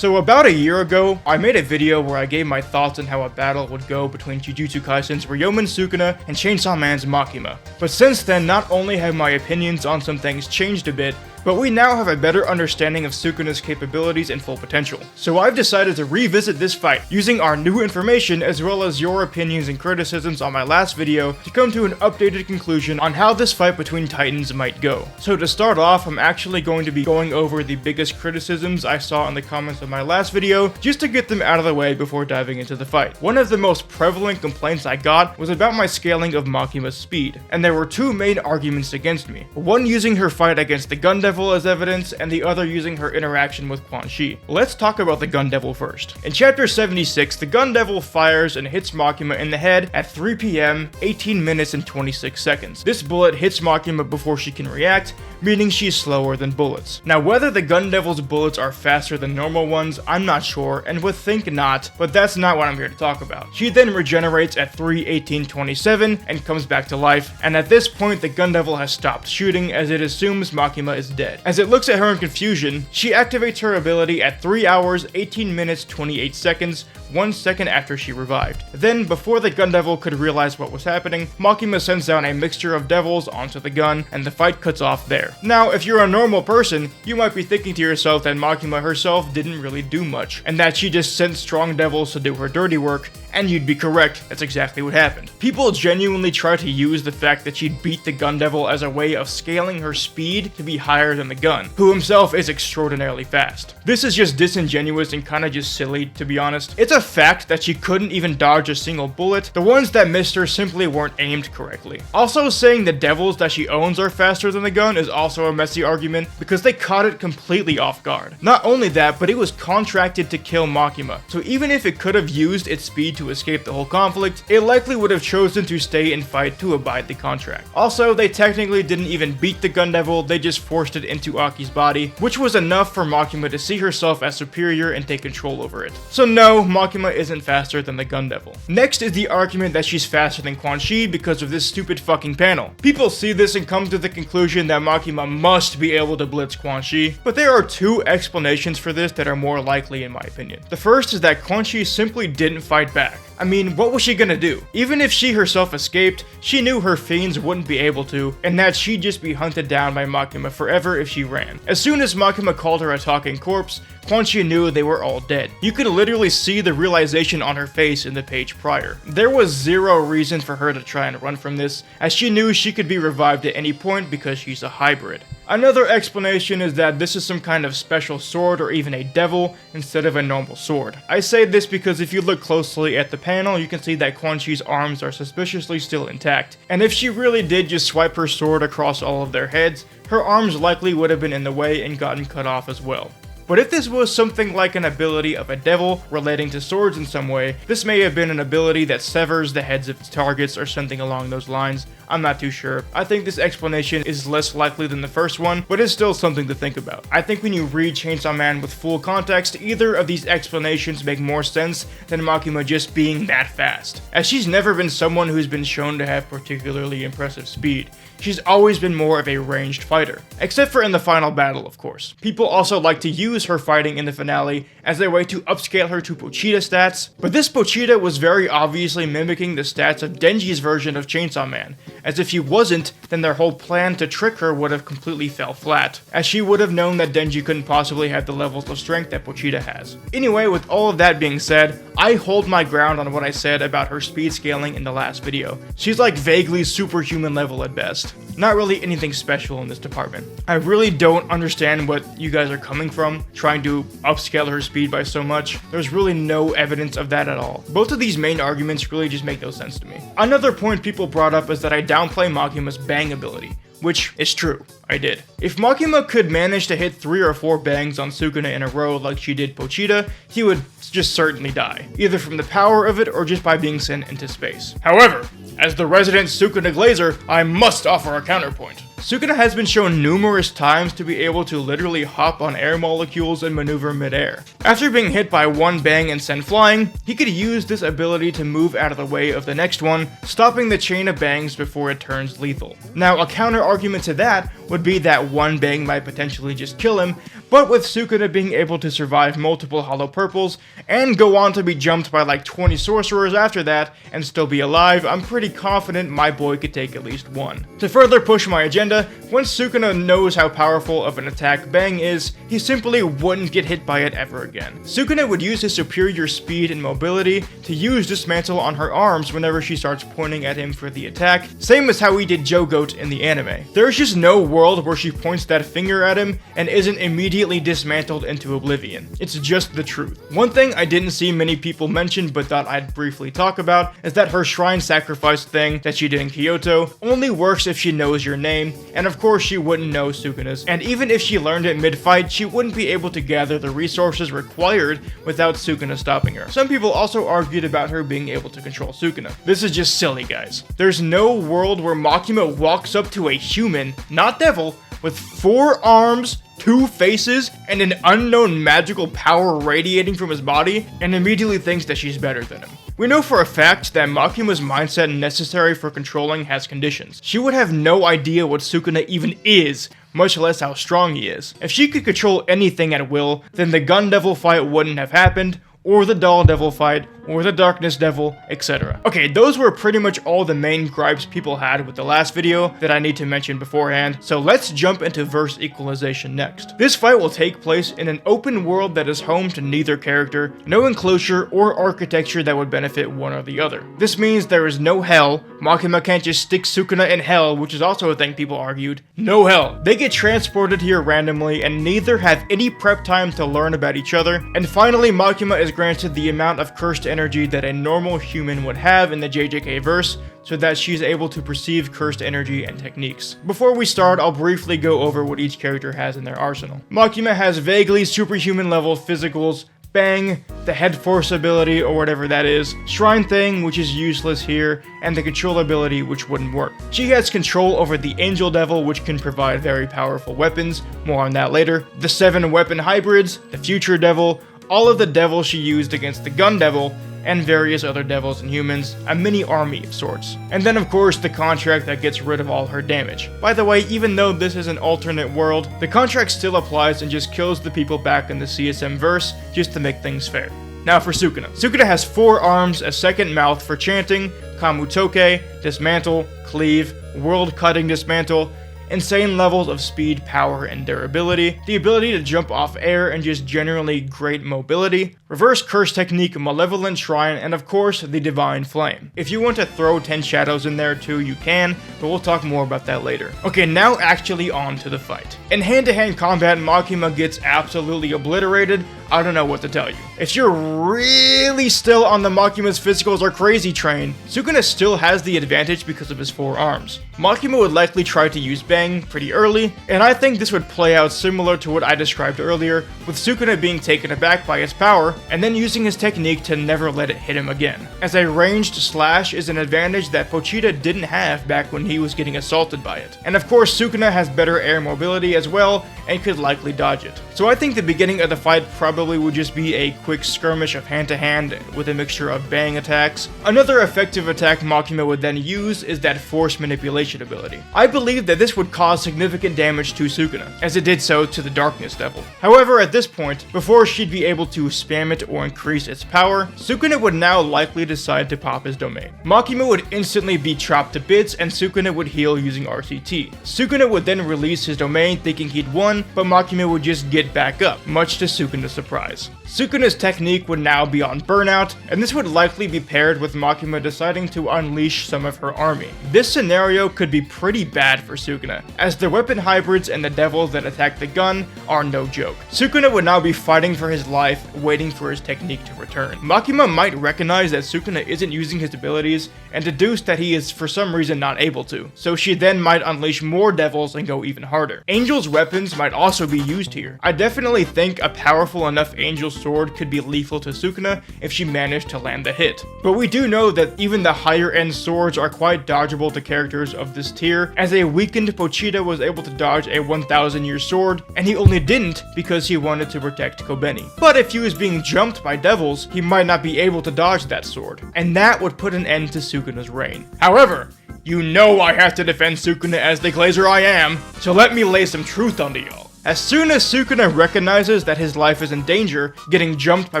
So about a year ago, I made a video where I gave my thoughts on how a battle would go between Jujutsu Kaisen's Ryomen Sukuna and Chainsaw Man's Makima. But since then, not only have my opinions on some things changed a bit, but we now have a better understanding of Sukuna's capabilities and full potential. So I've decided to revisit this fight, using our new information as well as your opinions and criticisms on my last video to come to an updated conclusion on how this fight between titans might go. So to start off, I'm actually going to be going over the biggest criticisms I saw in the comments of my last video, just to get them out of the way before diving into the fight. One of the most prevalent complaints I got was about my scaling of Makima's speed, and there were two main arguments against me. One using her fight against the Gun Devil as evidence, and the other using her interaction with Quan Chi. Let's talk about the Gun Devil first. In chapter 76, the Gun Devil fires and hits Makima in the head at 3 PM, 18 minutes and 26 seconds. This bullet hits Makima before she can react, meaning she's slower than bullets. Now whether the Gun Devil's bullets are faster than normal ones, I'm not sure, and would think not, but that's not what I'm here to talk about. She then regenerates at 3:18:27 and comes back to life, and at this point the Gun Devil has stopped shooting as it assumes Makima is dead. As it looks at her in confusion, she activates her ability at 3 hours, 18 minutes, 28 seconds, 1 second after she revived. Then, before the Gun Devil could realize what was happening, Makima sends down a mixture of devils onto the gun, and the fight cuts off there. Now, if you're a normal person, you might be thinking to yourself that Makima herself didn't really do much, and that she just sent strong devils to do her dirty work, and you'd be correct, that's exactly what happened. People genuinely try to use the fact that she'd beat the Gun Devil as a way of scaling her speed to be higher than the gun, who himself is extraordinarily fast. This is just disingenuous and kinda just silly, to be honest. It's a fact that she couldn't even dodge a single bullet. The ones that missed her simply weren't aimed correctly. Also, saying the devils that she owns are faster than the gun is also a messy argument, because they caught it completely off guard. Not only that, but it was contracted to kill Makima, so even if it could have used its speed to escape the whole conflict, it likely would have chosen to stay and fight to abide the contract. Also, they technically didn't even beat the Gun Devil, they just forced it into Aki's body, which was enough for Makima to see herself as superior and take control over it. So no, Makima isn't faster than the Gun Devil. Next is the argument that she's faster than Quan Chi because of this stupid fucking panel. People see this and come to the conclusion that Makima must be able to blitz Quan Chi, but there are two explanations for this that are more likely in my opinion. The first is that Quan Chi simply didn't fight back. I mean, what was she gonna do? Even if she herself escaped, she knew her fiends wouldn't be able to, and that she'd just be hunted down by Makima forever if she ran. As soon as Makima called her a talking corpse, Quan Chi knew they were all dead. You could literally see the realization on her face in the page prior. There was zero reason for her to try and run from this, as she knew she could be revived at any point because she's a hybrid. Another explanation is that this is some kind of special sword or even a devil instead of a normal sword. I say this because if you look closely at the panel, you can see that Quan Chi's arms are suspiciously still intact. And if she really did just swipe her sword across all of their heads, her arms likely would have been in the way and gotten cut off as well. But if this was something like an ability of a devil relating to swords in some way, this may have been an ability that severs the heads of its targets or something along those lines. I'm not too sure. I think this explanation is less likely than the first one, but it's still something to think about. I think when you read Chainsaw Man with full context, either of these explanations make more sense than Makima just being that fast, as she's never been someone who's been shown to have particularly impressive speed. She's always been more of a ranged fighter, except for in the final battle, of course. People also like to use her fighting in the finale as a way to upscale her to Pochita stats, but this Pochita was very obviously mimicking the stats of Denji's version of Chainsaw Man, as if he wasn't, then their whole plan to trick her would have completely fell flat, as she would have known that Denji couldn't possibly have the levels of strength that Pochita has. Anyway, with all of that being said, I hold my ground on what I said about her speed scaling in the last video. She's like vaguely superhuman level at best. Not really anything special in this department. I really don't understand what you guys are coming from, trying to upscale her speed by so much. There's really no evidence of that at all. Both of these main arguments really just make no sense to me. Another point people brought up is that I downplay Makima's bang ability, which is true, I did. If Makima could manage to hit 3 or 4 bangs on Sukuna in a row like she did Pochita, he would just certainly die, either from the power of it or just by being sent into space. However, as the resident Sukuna Glazer, I must offer a counterpoint. Sukuna has been shown numerous times to be able to literally hop on air molecules and maneuver mid-air. After being hit by one bang and sent flying, he could use this ability to move out of the way of the next one, stopping the chain of bangs before it turns lethal. Now, a counter argument to that would be that one bang might potentially just kill him, But with Sukuna being able to survive multiple hollow purples, and go on to be jumped by like 20 sorcerers after that, and still be alive, I'm pretty confident my boy could take at least one. To further push my agenda, once Sukuna knows how powerful of an attack Bang is, he simply wouldn't get hit by it ever again. Sukuna would use his superior speed and mobility to use Dismantle on her arms whenever she starts pointing at him for the attack, same as how he did Jogoat in the anime. There's just no world where she points that finger at him and isn't immediately dismantled into oblivion. It's just the truth. One thing I didn't see many people mention but thought I'd briefly talk about is that her shrine sacrifice thing that she did in Kyoto only works if she knows your name, and of course she wouldn't know Sukuna's, and even if she learned it mid-fight, she wouldn't be able to gather the resources required without Sukuna stopping her. Some people also argued about her being able to control Sukuna. This is just silly, guys. There's no world where Makima walks up to a human, not devil, with 4 arms, 2 faces, and an unknown magical power radiating from his body, and immediately thinks that she's better than him. We know for a fact that Makima's mindset necessary for controlling has conditions. She would have no idea what Sukuna even is, much less how strong he is. If she could control anything at will, then the Gun Devil fight wouldn't have happened, or the Doll Devil fight, or the Darkness Devil, etc. Okay, those were pretty much all the main gripes people had with the last video that I need to mention beforehand, so let's jump into verse equalization next. This fight will take place in an open world that is home to neither character, no enclosure or architecture that would benefit one or the other. This means there is no hell, Makima can't just stick Sukuna in hell, which is also a thing people argued. No hell. They get transported here randomly and neither have any prep time to learn about each other, and finally Makima is granted the amount of cursed energy that a normal human would have in the JJK verse, so that she's able to perceive cursed energy and techniques. Before we start, I'll briefly go over what each character has in their arsenal. Makima has vaguely superhuman level physicals, Bang, the head force ability or whatever that is, Shrine thing which is useless here, and the control ability which wouldn't work. She has control over the Angel Devil which can provide very powerful weapons, more on that later, the 7 weapon hybrids, the Future Devil, all of the devils she used against the Gun Devil, and various other devils and humans, a mini army of sorts. And then of course the contract that gets rid of all her damage. By the way, even though this is an alternate world, the contract still applies and just kills the people back in the CSM verse, just to make things fair. Now for Sukuna. Sukuna has 4 arms, a second mouth for chanting, Kamutoke, Dismantle, Cleave, World Cutting Dismantle, insane levels of speed, power, and durability, the ability to jump off air, and just generally great mobility, reverse curse technique, malevolent shrine, and of course, the divine flame. If you want to throw 10 shadows in there too, you can, but we'll talk more about that later. Okay, now actually on to the fight. In hand-to-hand combat, Makima gets absolutely obliterated. I don't know what to tell you. If you're really still on the Makima's physicals are crazy train, Sukuna still has the advantage because of his 4 arms. Makima would likely try to use Bang pretty early, and I think this would play out similar to what I described earlier, with Sukuna being taken aback by its power, and then using his technique to never let it hit him again. As a ranged slash is an advantage that Pochita didn't have back when he was getting assaulted by it. And of course Sukuna has better air mobility as well, and could likely dodge it. So I think the beginning of the fight probably would just be a quick skirmish of hand-to-hand with a mixture of Bang attacks. Another effective attack Makima would then use is that force manipulation ability. I believe that this would cause significant damage to Sukuna, as it did so to the Darkness Devil. However, at this point, before she'd be able to spam it or increase its power, Sukuna would now likely decide to pop his domain. Makima would instantly be chopped to bits and Sukuna would heal using RCT. Sukuna would then release his domain thinking he'd won, but Makima would just get back up, much to Sukuna's surprise. Sukuna's technique would now be on burnout, and this would likely be paired with Makima deciding to unleash some of her army. This scenario could be pretty bad for Sukuna, as the weapon hybrids and the devils that attack the gun are no joke. Sukuna would now be fighting for his life, waiting for his technique to return. Makima might recognize that Sukuna isn't using his abilities, and deduce that he is for some reason not able to, so she then might unleash more devils and go even harder. Angel's weapons might also be used here. I definitely think a powerful enough Angel sword could be lethal to Sukuna if she managed to land the hit. But we do know that even the higher end swords are quite dodgeable to characters of this tier, as a weakened Pochita was able to dodge a 1000 year sword, and he only didn't because he wanted to protect Kobeni. But if he was being jumped by devils, he might not be able to dodge that sword, and that would put an end to Sukuna's reign. However, you know I have to defend Sukuna as the glazer I am, so let me lay some truth onto y'all. As soon as Sukuna recognizes that his life is in danger, getting jumped by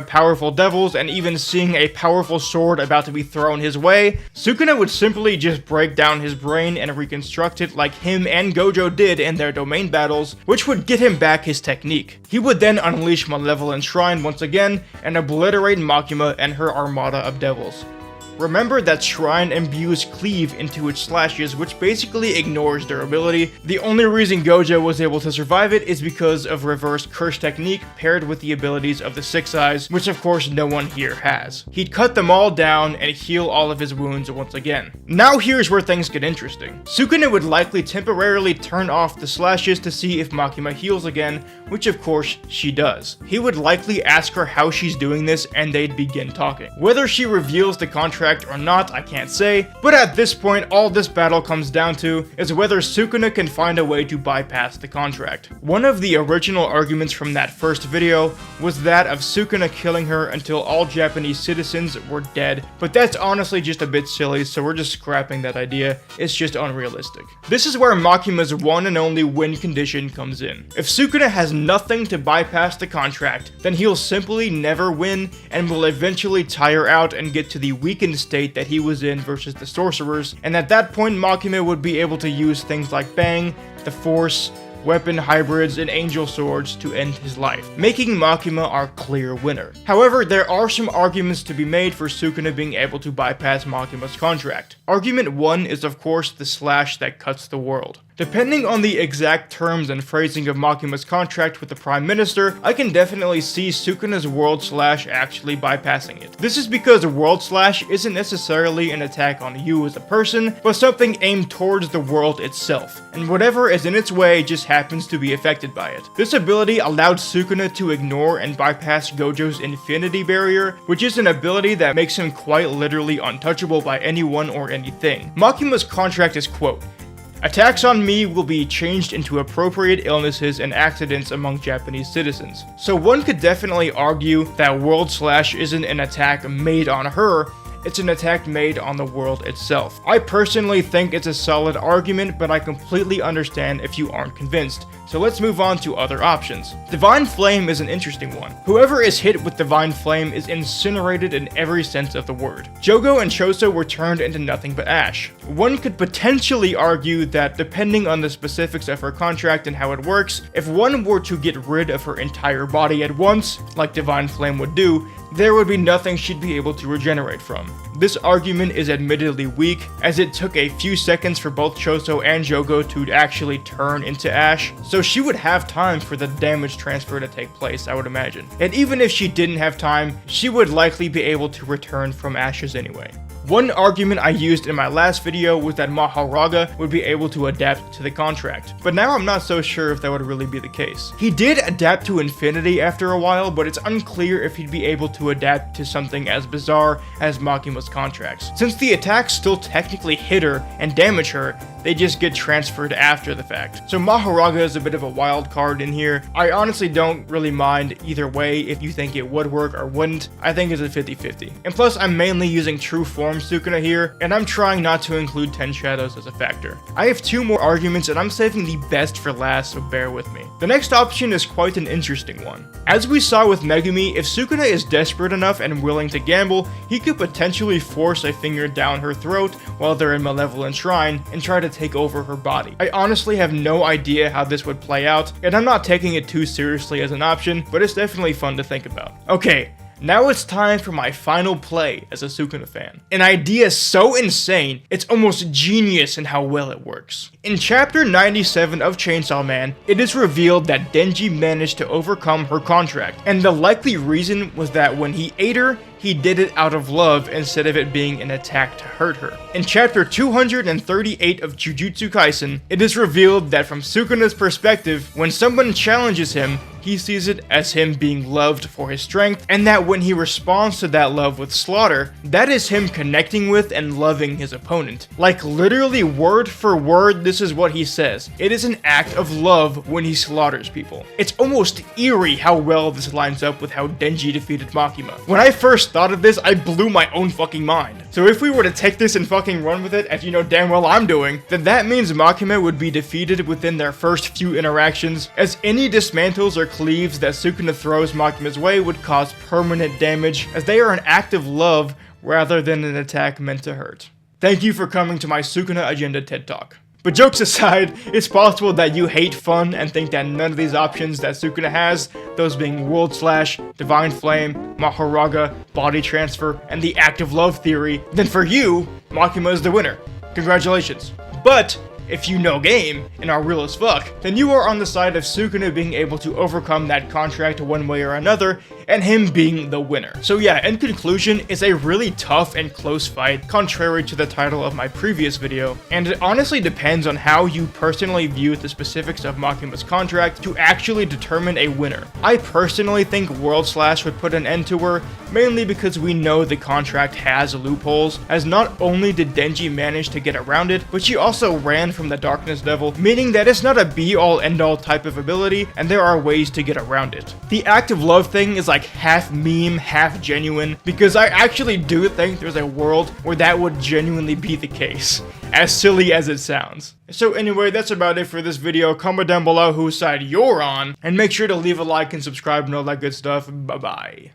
powerful devils and even seeing a powerful sword about to be thrown his way, Sukuna would simply just break down his brain and reconstruct it like him and Gojo did in their domain battles, which would get him back his technique. He would then unleash Malevolent Shrine once again and obliterate Makima and her armada of devils. Remember that Shrine imbues cleave into its slashes, which basically ignores durability. The only reason Gojo was able to survive it is because of reverse curse technique paired with the abilities of the Six Eyes, which of course no one here has. He'd cut them all down and heal all of his wounds once again. Now here's where things get interesting. Sukuna would likely temporarily turn off the slashes to see if Makima heals again, which of course she does. He would likely ask her how she's doing this and they'd begin talking. Whether she reveals the contract or not, I can't say, but at this point all this battle comes down to is whether Sukuna can find a way to bypass the contract. One of the original arguments from that first video was that of Sukuna killing her until all Japanese citizens were dead, but that's honestly just a bit silly, so we're just scrapping that idea. It's just unrealistic. This is where Makima's one and only win condition comes in. If Sukuna has nothing to bypass the contract, then he'll simply never win and will eventually tire out and get to the weakened state that he was in versus the sorcerers, and at that point Makima would be able to use things like Bang, the Force, weapon hybrids, and angel swords to end his life, making Makima our clear winner. However, there are some arguments to be made for Sukuna being able to bypass Makima's contract. Argument 1 is of course the slash that cuts the world. Depending on the exact terms and phrasing of Makima's contract with the Prime Minister, I can definitely see Sukuna's World Slash actually bypassing it. This is because World Slash isn't necessarily an attack on you as a person, but something aimed towards the world itself, and whatever is in its way just happens to be affected by it. This ability allowed Sukuna to ignore and bypass Gojo's Infinity Barrier, which is an ability that makes him quite literally untouchable by anyone or anything. Makima's contract is, quote, "Attacks on me will be changed into appropriate illnesses and accidents among Japanese citizens." So one could definitely argue that World Slash isn't an attack made on her, it's an attack made on the world itself. I personally think it's a solid argument, but I completely understand if you aren't convinced. So let's move on to other options. Divine Flame is an interesting one. Whoever is hit with Divine Flame is incinerated in every sense of the word. Jogo and Choso were turned into nothing but ash. One could potentially argue that depending on the specifics of her contract and how it works, if one were to get rid of her entire body at once, like Divine Flame would do, there would be nothing she'd be able to regenerate from. This argument is admittedly weak, as it took a few seconds for both Choso and Jogo to actually turn into ash, so she would have time for the damage transfer to take place, I would imagine. And even if she didn't have time, she would likely be able to return from ashes anyway. One argument I used in my last video was that Maharaga would be able to adapt to the contract, but now I'm not so sure if that would really be the case. He did adapt to Infinity after a while, but it's unclear if he'd be able to adapt to something as bizarre as Makima's contracts. Since the attacks still technically hit her and damage her, they just get transferred after the fact. So Maharaga is a bit of a wild card in here. I honestly don't really mind either way if you think it would work or wouldn't. I think it's a 50-50. And plus, I'm mainly using True Form Sukuna here, and I'm trying not to include 10 Shadows as a factor. I have two more arguments, and I'm saving the best for last, so bear with me. The next option is quite an interesting one. As we saw with Megumi, if Sukuna is desperate enough and willing to gamble, he could potentially force a finger down her throat while they're in Malevolent Shrine and try to take over her body. I honestly have no idea how this would play out, and I'm not taking it too seriously as an option, but it's definitely fun to think about. Okay, now it's time for my final play as a Sukuna fan. An idea so insane, it's almost genius in how well it works. In chapter 97 of Chainsaw Man, it is revealed that Denji managed to overcome her contract, and the likely reason was that when he ate her, he did it out of love instead of it being an attack to hurt her. In chapter 238 of Jujutsu Kaisen, it is revealed that from Sukuna's perspective, when someone challenges him, he sees it as him being loved for his strength, and that when he responds to that love with slaughter, that is him connecting with and loving his opponent. Like literally word for word, this is what he says. It is an act of love when he slaughters people. It's almost eerie how well this lines up with how Denji defeated Makima. When I first first thought of this, I blew my own fucking mind. So if we were to take this and fucking run with it, as you know damn well I'm doing, then that means Makima would be defeated within their first few interactions, as any dismantles or cleaves that Sukuna throws Makima's way would cause permanent damage, as they are an act of love rather than an attack meant to hurt. Thank you for coming to my Sukuna Agenda TED Talk. But jokes aside, it's possible that you hate fun and think that none of these options that Sukuna has, those being World Slash, Divine Flame, Mahoraga, Body Transfer, and the Active Love Theory, then for you, Makima is the winner. Congratulations. But if you know game and are real as fuck, then you are on the side of Sukuna being able to overcome that contract one way or another, and him being the winner. So yeah, in conclusion, it's a really tough and close fight, contrary to the title of my previous video, and it honestly depends on how you personally view the specifics of Makima's contract to actually determine a winner. I personally think World Slash would put an end to her, mainly because we know the contract has loopholes, as not only did Denji manage to get around it, but she also ran from the Darkness Devil, meaning that it's not a be-all end-all type of ability, and there are ways to get around it. The active love thing is like half meme, half genuine, because I actually do think there's a world where that would genuinely be the case, as silly as it sounds. So anyway, that's about it for this video. Comment down below whose side you're on, and make sure to leave a like and subscribe and all that good stuff. Bye bye.